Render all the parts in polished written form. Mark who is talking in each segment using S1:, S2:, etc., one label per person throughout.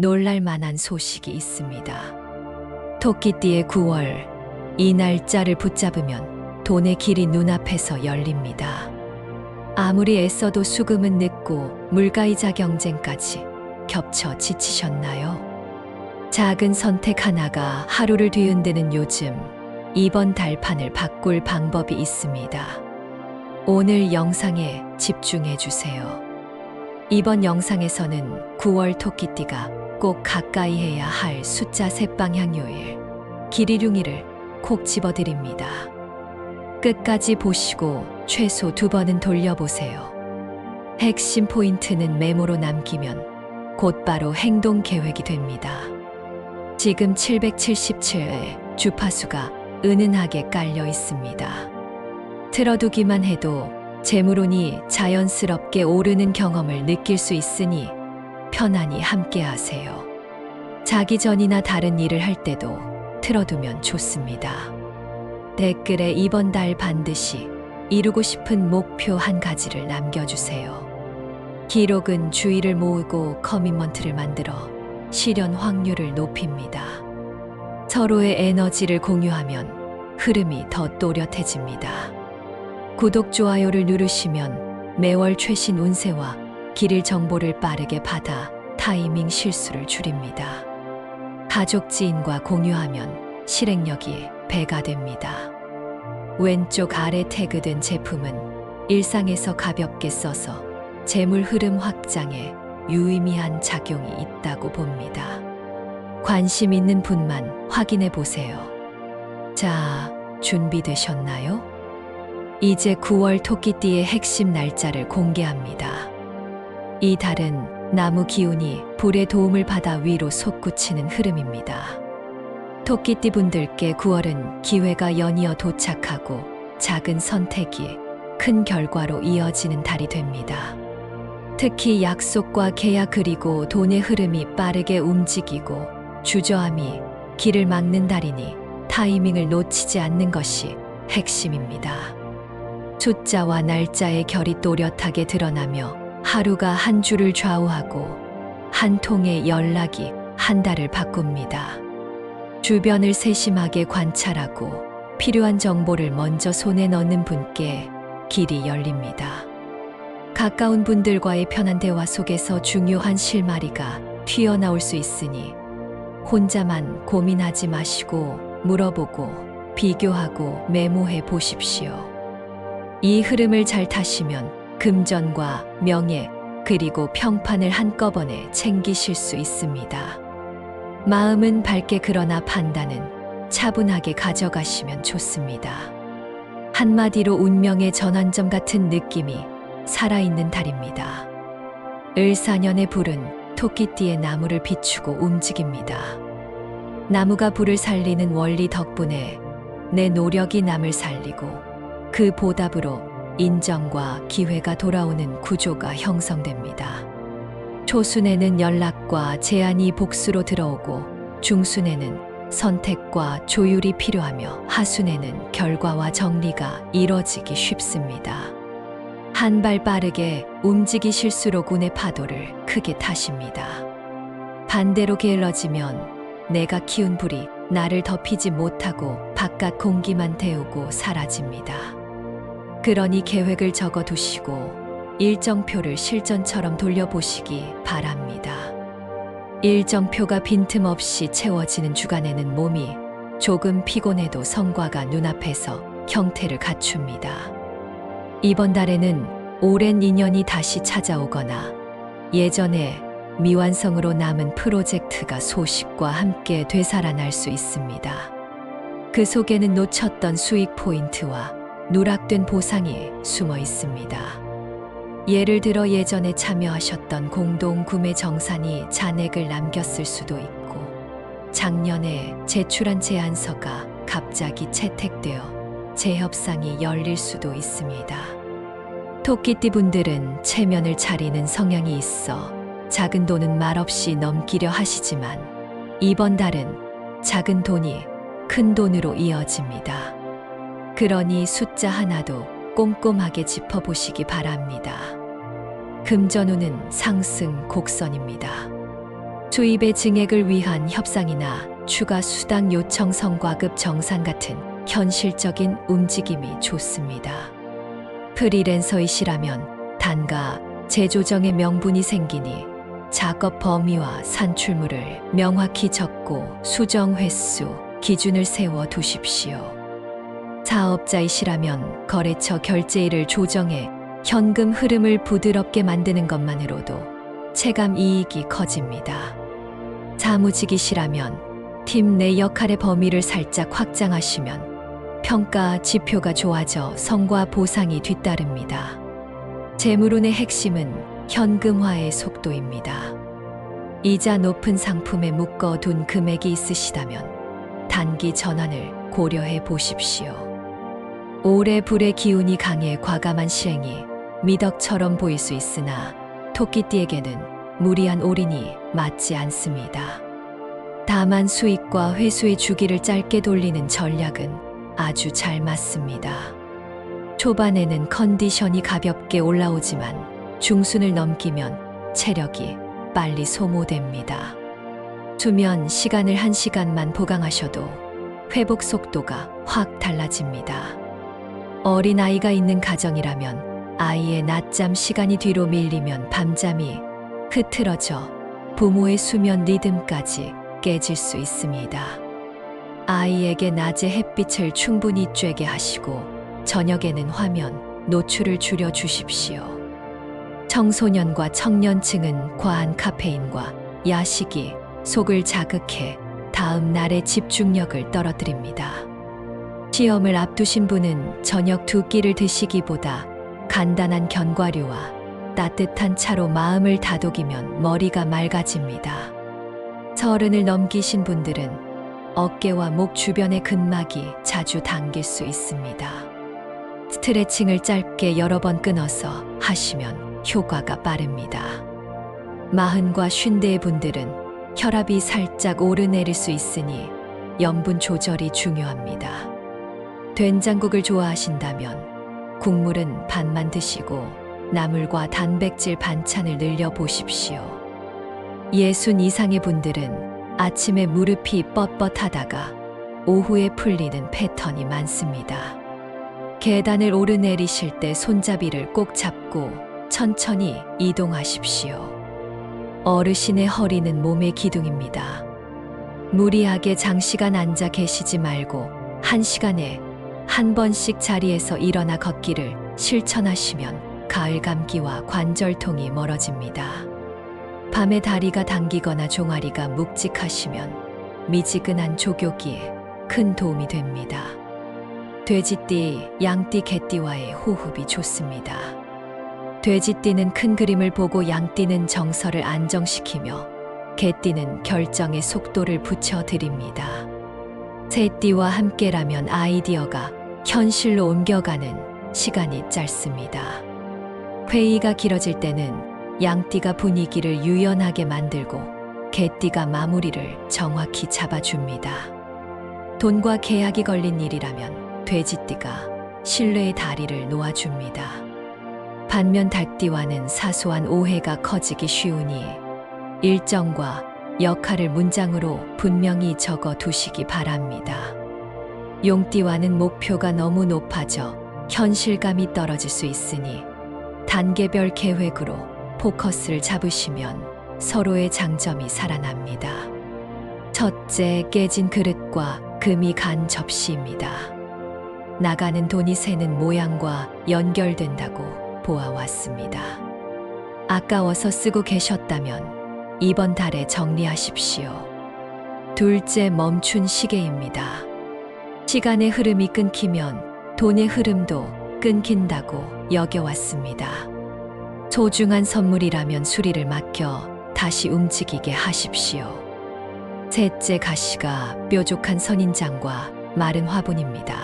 S1: 놀랄만한 소식이 있습니다. 토끼띠의 9월, 이 날짜를 붙잡으면 돈의 길이 눈앞에서 열립니다. 아무리 애써도 수금은 늦고 물가이자 경쟁까지 겹쳐 지치셨나요? 작은 선택 하나가 하루를 뒤흔드는 요즘, 이번 달판을 바꿀 방법이 있습니다. 오늘 영상에 집중해 주세요. 이번 영상에서는 9월 토끼띠가 꼭 가까이 해야 할 숫자 셋방향 요일, 길이룡이를 콕 집어드립니다. 끝까지 보시고 최소 2번은 돌려보세요. 핵심 포인트는 메모로 남기면 곧바로 행동 계획이 됩니다. 지금 777회 주파수가 은은하게 깔려 있습니다. 틀어두기만 해도 재물운이 자연스럽게 오르는 경험을 느낄 수 있으니 편안히 함께 하세요. 자기 전이나 다른 일을 할 때도 틀어두면 좋습니다. 댓글에 이번 달 반드시 이루고 싶은 목표 한 가지를 남겨주세요. 기록은 주의를 모으고 커미먼트를 만들어 실현 확률을 높입니다. 서로의 에너지를 공유하면 흐름이 더 또렷해집니다. 구독, 좋아요를 누르시면 매월 최신 운세와 길일 정보를 빠르게 받아 타이밍 실수를 줄입니다. 가족, 지인과 공유하면 실행력이 배가 됩니다. 왼쪽 아래 태그된 제품은 일상에서 가볍게 써서 재물 흐름 확장에 유의미한 작용이 있다고 봅니다. 관심 있는 분만 확인해 보세요. 자, 준비되셨나요? 이제 9월 토끼띠의 핵심 날짜를 공개합니다. 이 달은 나무 기운이 불의 도움을 받아 위로 솟구치는 흐름입니다. 토끼띠 분들께 9월은 기회가 연이어 도착하고 작은 선택이 큰 결과로 이어지는 달이 됩니다. 특히 약속과 계약 그리고 돈의 흐름이 빠르게 움직이고 주저함이 길을 막는 달이니 타이밍을 놓치지 않는 것이 핵심입니다. 숫자와 날짜의 결이 또렷하게 드러나며 하루가 한 주를 좌우하고 한 통의 연락이 한 달을 바꿉니다. 주변을 세심하게 관찰하고 필요한 정보를 먼저 손에 넣는 분께 길이 열립니다. 가까운 분들과의 편한 대화 속에서 중요한 실마리가 튀어나올 수 있으니 혼자만 고민하지 마시고 물어보고 비교하고 메모해 보십시오. 이 흐름을 잘 타시면 금전과 명예 그리고 평판을 한꺼번에 챙기실 수 있습니다. 마음은 밝게 그러나 판단은 차분하게 가져가시면 좋습니다. 한마디로 운명의 전환점 같은 느낌이 살아있는 달입니다. 을사년의 불은 토끼띠의 나무를 비추고 움직입니다. 나무가 불을 살리는 원리 덕분에 내 노력이 남을 살리고 그 보답으로 인정과 기회가 돌아오는 구조가 형성됩니다. 초순에는 연락과 제안이 복수로 들어오고 중순에는 선택과 조율이 필요하며 하순에는 결과와 정리가 이뤄지기 쉽습니다. 한 발 빠르게 움직이실수록 운의 파도를 크게 타십니다. 반대로 게을러지면 내가 키운 불이 나를 덮이지 못하고 바깥 공기만 데우고 사라집니다. 그러니 계획을 적어두시고 일정표를 실전처럼 돌려보시기 바랍니다. 일정표가 빈틈없이 채워지는 주간에는 몸이 조금 피곤해도 성과가 눈앞에서 형태를 갖춥니다. 이번 달에는 오랜 인연이 다시 찾아오거나 예전에 미완성으로 남은 프로젝트가 소식과 함께 되살아날 수 있습니다. 그 속에는 놓쳤던 수익 포인트와 누락된 보상이 숨어 있습니다. 예를 들어 예전에 참여하셨던 공동 구매 정산이 잔액을 남겼을 수도 있고 작년에 제출한 제안서가 갑자기 채택되어 재협상이 열릴 수도 있습니다. 토끼띠 분들은 체면을 차리는 성향이 있어 작은 돈은 말없이 넘기려 하시지만 이번 달은 작은 돈이 큰 돈으로 이어집니다. 그러니 숫자 하나도 꼼꼼하게 짚어보시기 바랍니다. 금전운은 상승 곡선입니다. 수입의 증액을 위한 협상이나 추가 수당 요청 성과급 정산 같은 현실적인 움직임이 좋습니다. 프리랜서이시라면 단가, 재조정의 명분이 생기니 작업 범위와 산출물을 명확히 적고 수정 횟수, 기준을 세워 두십시오. 사업자이시라면 거래처 결제일을 조정해 현금 흐름을 부드럽게 만드는 것만으로도 체감 이익이 커집니다. 사무직이시라면 팀 내 역할의 범위를 살짝 확장하시면 평가 지표가 좋아져 성과 보상이 뒤따릅니다. 재물운의 핵심은 현금화의 속도입니다. 이자 높은 상품에 묶어둔 금액이 있으시다면 단기 전환을 고려해 보십시오. 올해 불의 기운이 강해 과감한 시행이 미덕처럼 보일 수 있으나 토끼띠에게는 무리한 올인이 맞지 않습니다. 다만 수익과 회수의 주기를 짧게 돌리는 전략은 아주 잘 맞습니다. 초반에는 컨디션이 가볍게 올라오지만 중순을 넘기면 체력이 빨리 소모됩니다. 수면 시간을 1시간만 보강하셔도 회복 속도가 확 달라집니다. 어린아이가 있는 가정이라면 아이의 낮잠 시간이 뒤로 밀리면 밤잠이 흐트러져 부모의 수면 리듬까지 깨질 수 있습니다. 아이에게 낮에 햇빛을 충분히 쬐게 하시고 저녁에는 화면 노출을 줄여 주십시오. 청소년과 청년층은 과한 카페인과 야식이 속을 자극해 다음 날의 집중력을 떨어뜨립니다. 시험을 앞두신 분은 저녁 2끼를 드시기보다 간단한 견과류와 따뜻한 차로 마음을 다독이면 머리가 맑아집니다. 30을 넘기신 분들은 어깨와 목 주변의 근막이 자주 당길 수 있습니다. 스트레칭을 짧게 여러 번 끊어서 하시면 효과가 빠릅니다. 40과 50대 분들은 혈압이 살짝 오르내릴 수 있으니 염분 조절이 중요합니다. 된장국을 좋아하신다면 국물은 반만 드시고 나물과 단백질 반찬을 늘려 보십시오. 60 이상의 분들은 아침에 무릎이 뻣뻣하다가 오후에 풀리는 패턴이 많습니다. 계단을 오르내리실 때 손잡이를 꼭 잡고 천천히 이동하십시오. 어르신의 허리는 몸의 기둥입니다. 무리하게 장시간 앉아 계시지 말고 1시간에 한 번씩 자리에서 일어나 걷기를 실천하시면 가을 감기와 관절통이 멀어집니다. 밤에 다리가 당기거나 종아리가 묵직하시면 미지근한 족욕이 큰 도움이 됩니다. 돼지띠, 양띠, 개띠와의 호흡이 좋습니다. 돼지띠는 큰 그림을 보고 양띠는 정서를 안정시키며 개띠는 결정의 속도를 붙여드립니다. 새띠와 함께라면 아이디어가 현실로 옮겨가는 시간이 짧습니다. 회의가 길어질 때는 양띠가 분위기를 유연하게 만들고 개띠가 마무리를 정확히 잡아줍니다. 돈과 계약이 걸린 일이라면 돼지띠가 신뢰의 다리를 놓아줍니다. 반면 닭띠와는 사소한 오해가 커지기 쉬우니 일정과 역할을 문장으로 분명히 적어 두시기 바랍니다. 용띠와는 목표가 너무 높아져 현실감이 떨어질 수 있으니 단계별 계획으로 포커스를 잡으시면 서로의 장점이 살아납니다. 첫째, 깨진 그릇과 금이 간 접시입니다. 나가는 돈이 새는 모양과 연결된다고 보아왔습니다. 아까워서 쓰고 계셨다면 이번 달에 정리하십시오. 둘째, 멈춘 시계입니다. 시간의 흐름이 끊기면 돈의 흐름도 끊긴다고 여겨왔습니다. 소중한 선물이라면 수리를 맡겨 다시 움직이게 하십시오. 셋째, 가시가 뾰족한 선인장과 마른 화분입니다.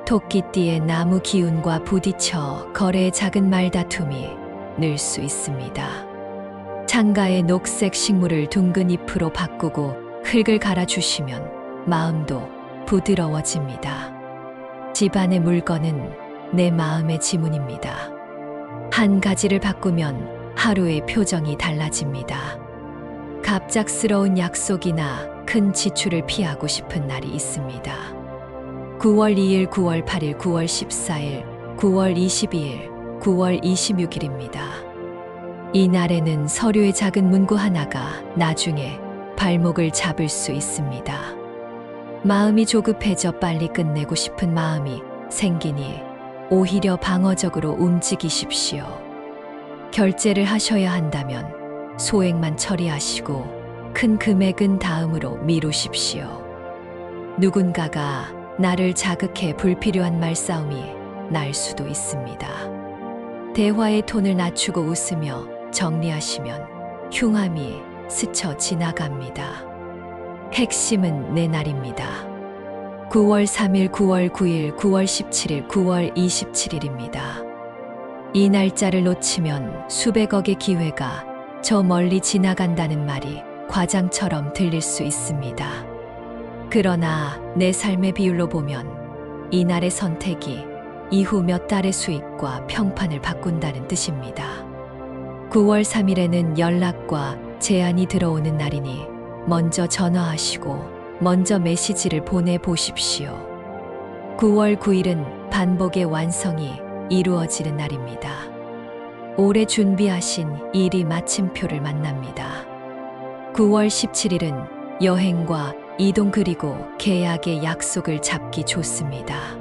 S1: 토끼띠의 나무 기운과 부딪혀 거래의 작은 말다툼이 늘 수 있습니다. 창가의 녹색 식물을 둥근 잎으로 바꾸고 흙을 갈아주시면 마음도 부드러워집니다. 집안의 물건은 내 마음의 지문입니다. 한 가지를 바꾸면 하루의 표정이 달라집니다. 갑작스러운 약속이나 큰 지출을 피하고 싶은 날이 있습니다. 9월 2일, 9월 8일, 9월 14일, 9월 22일, 9월 26일입니다. 이 날에는 서류의 작은 문구 하나가 나중에 발목을 잡을 수 있습니다. 마음이 조급해져 빨리 끝내고 싶은 마음이 생기니 오히려 방어적으로 움직이십시오. 결제를 하셔야 한다면 소액만 처리하시고 큰 금액은 다음으로 미루십시오. 누군가가 나를 자극해 불필요한 말싸움이 날 수도 있습니다. 대화의 톤을 낮추고 웃으며 정리하시면 흉함이 스쳐 지나갑니다. 핵심은 내 날입니다. 9월 3일, 9월 9일, 9월 17일, 9월 27일입니다. 이 날짜를 놓치면 수백억의 기회가 저 멀리 지나간다는 말이 과장처럼 들릴 수 있습니다. 그러나 내 삶의 비율로 보면 이날의 선택이 이후 몇 달의 수익과 평판을 바꾼다는 뜻입니다. 9월 3일에는 연락과 제안이 들어오는 날이니 먼저 전화하시고 먼저 메시지를 보내보십시오. 9월 9일은 반복의 완성이 이루어지는 날입니다. 오래 준비하신 일이 마침표를 만납니다. 9월 17일은 여행과 이동 그리고 계약의 약속을 잡기 좋습니다.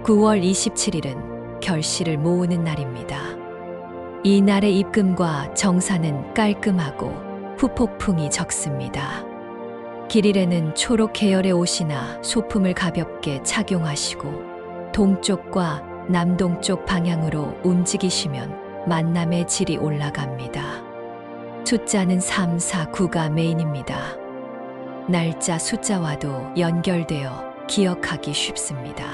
S1: 9월 27일은 결실을 모으는 날입니다. 이 날의 입금과 정산은 깔끔하고 후폭풍이 적습니다. 길일에는 초록 계열의 옷이나 소품을 가볍게 착용하시고 동쪽과 남동쪽 방향으로 움직이시면 만남의 질이 올라갑니다. 숫자는 3, 4, 9가 메인입니다. 날짜 숫자와도 연결되어 기억하기 쉽습니다.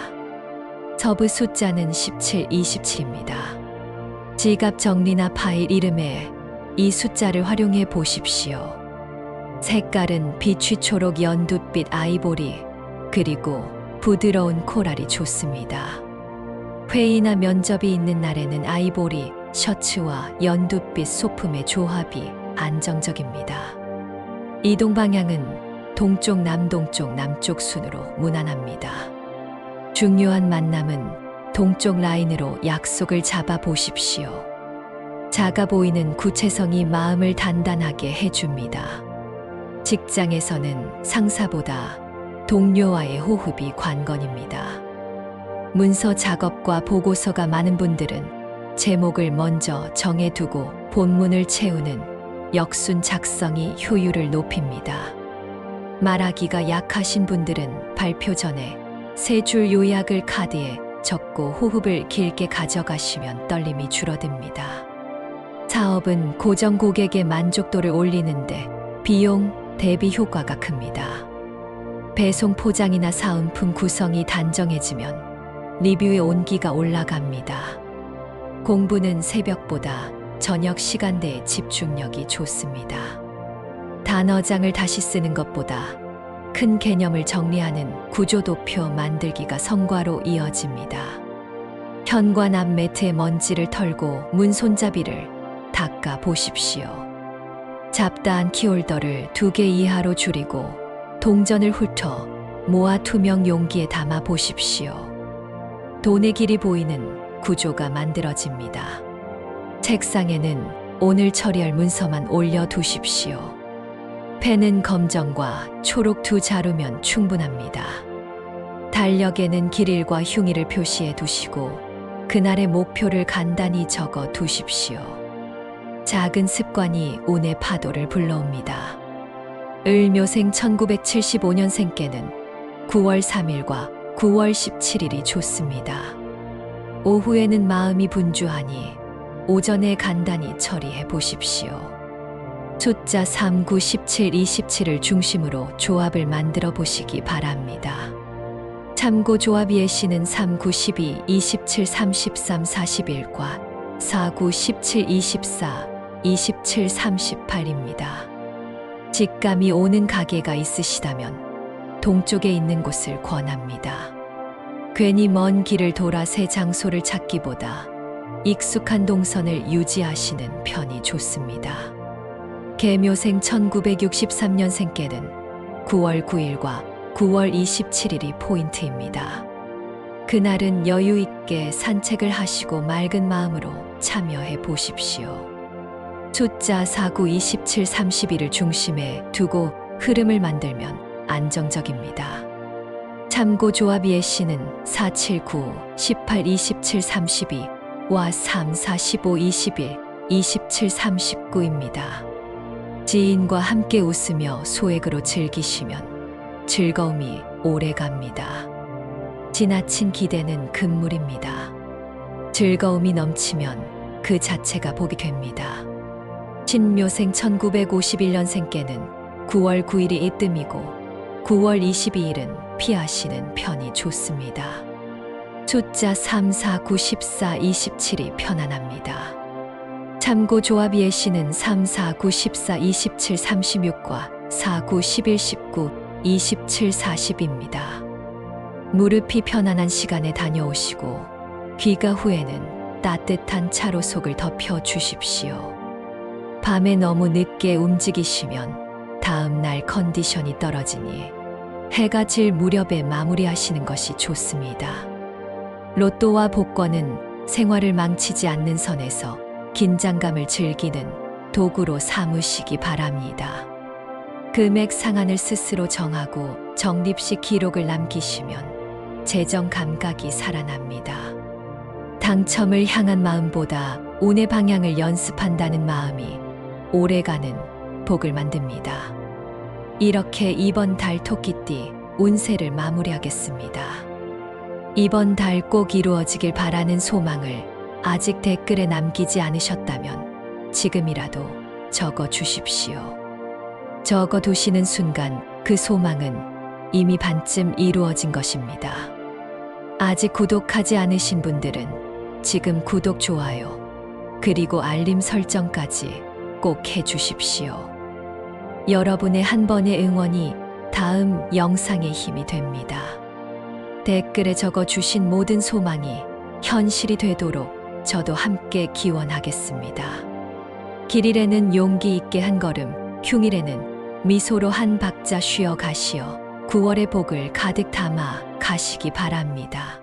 S1: 서부 숫자는 17, 27입니다. 지갑 정리나 파일 이름에 이 숫자를 활용해 보십시오. 색깔은 비취 초록, 연두빛, 아이보리, 그리고 부드러운 코랄이 좋습니다. 회의나 면접이 있는 날에는 아이보리 셔츠와 연두빛 소품의 조합이 안정적입니다. 이동 방향은 동쪽, 남동쪽, 남쪽 순으로 무난합니다. 중요한 만남은 동쪽 라인으로 약속을 잡아 보십시오. 작아 보이는 구체성이 마음을 단단하게 해줍니다. 직장에서는 상사보다 동료와의 호흡이 관건입니다. 문서 작업과 보고서가 많은 분들은 제목을 먼저 정해두고 본문을 채우는 역순 작성이 효율을 높입니다. 말하기가 약하신 분들은 발표 전에 세 줄 요약을 카드에 적고 호흡을 길게 가져가시면 떨림이 줄어듭니다. 사업은 고정 고객의 만족도를 올리는데 비용 대비 효과가 큽니다. 배송 포장이나 사은품 구성이 단정해지면 리뷰의 온기가 올라갑니다. 공부는 새벽보다 저녁 시간대에 집중력이 좋습니다. 단어장을 다시 쓰는 것보다 큰 개념을 정리하는 구조도표 만들기가 성과로 이어집니다. 현관 앞 매트의 먼지를 털고 문 손잡이를 닦아 보십시오. 잡다한 키홀더를 2개 이하로 줄이고 동전을 훑어 모아 투명 용기에 담아 보십시오. 돈의 길이 보이는 구조가 만들어집니다. 책상에는 오늘 처리할 문서만 올려두십시오. 펜은 검정과 초록 2 자루면 충분합니다. 달력에는 길일과 흉일을 표시해 두시고 그날의 목표를 간단히 적어 두십시오. 작은 습관이 운의 파도를 불러옵니다. 을묘생 1975년생께는 9월 3일과 9월 17일이 좋습니다. 오후에는 마음이 분주하니 오전에 간단히 처리해 보십시오. 숫자 3, 9, 17, 27을 중심으로 조합을 만들어 보시기 바랍니다. 참고 조합 예시는 3, 9, 12, 27, 33, 41과 4, 9, 17, 24, 27, 38입니다. 직감이 오는 가게가 있으시다면 동쪽에 있는 곳을 권합니다. 괜히 먼 길을 돌아 새 장소를 찾기보다 익숙한 동선을 유지하시는 편이 좋습니다. 계묘생 1963년생께는 9월 9일과 9월 27일이 포인트입니다. 그날은 여유 있게 산책을 하시고 맑은 마음으로 참여해 보십시오. 숫자 49, 27, 31을 중심에 두고 흐름을 만들면 안정적입니다. 참고 조합이의 씨는 4, 7, 9, 18, 27, 32와 3, 4, 15, 21, 27, 39입니다. 지인과 함께 웃으며 소액으로 즐기시면 즐거움이 오래 갑니다. 지나친 기대는 금물입니다. 즐거움이 넘치면 그 자체가 복이 됩니다. 신묘생 1951년생께는 9월 9일이 이뜸이고 9월 22일은 피하시는 편이 좋습니다. 숫자 3, 4, 9, 14, 27이 편안합니다. 참고 조합이의 씨는 3, 4, 9, 14, 27, 36과 4, 9, 11, 19, 27, 40입니다. 무릎이 편안한 시간에 다녀오시고 귀가 후에는 따뜻한 차로 속을 덮여 주십시오. 밤에 너무 늦게 움직이시면 다음 날 컨디션이 떨어지니 해가 질 무렵에 마무리하시는 것이 좋습니다. 로또와 복권은 생활을 망치지 않는 선에서 긴장감을 즐기는 도구로 삼으시기 바랍니다. 금액 상한을 스스로 정하고 적립식 기록을 남기시면 재정 감각이 살아납니다. 당첨을 향한 마음보다 운의 방향을 연습한다는 마음이 오래가는 복을 만듭니다. 이렇게 이번 달 토끼띠 운세를 마무리하겠습니다. 이번 달 꼭 이루어지길 바라는 소망을 아직 댓글에 남기지 않으셨다면 지금이라도 적어 주십시오. 적어 두시는 순간 그 소망은 이미 반쯤 이루어진 것입니다. 아직 구독하지 않으신 분들은 지금 구독, 좋아요, 그리고 알림 설정까지 꼭 해주십시오. 여러분의 한 번의 응원이 다음 영상의 힘이 됩니다. 댓글에 적어 주신 모든 소망이 현실이 되도록 저도 함께 기원하겠습니다. 길일에는 용기 있게 한 걸음, 흉일에는 미소로 한 박자 쉬어 가시어 9월의 복을 가득 담아 가시기 바랍니다.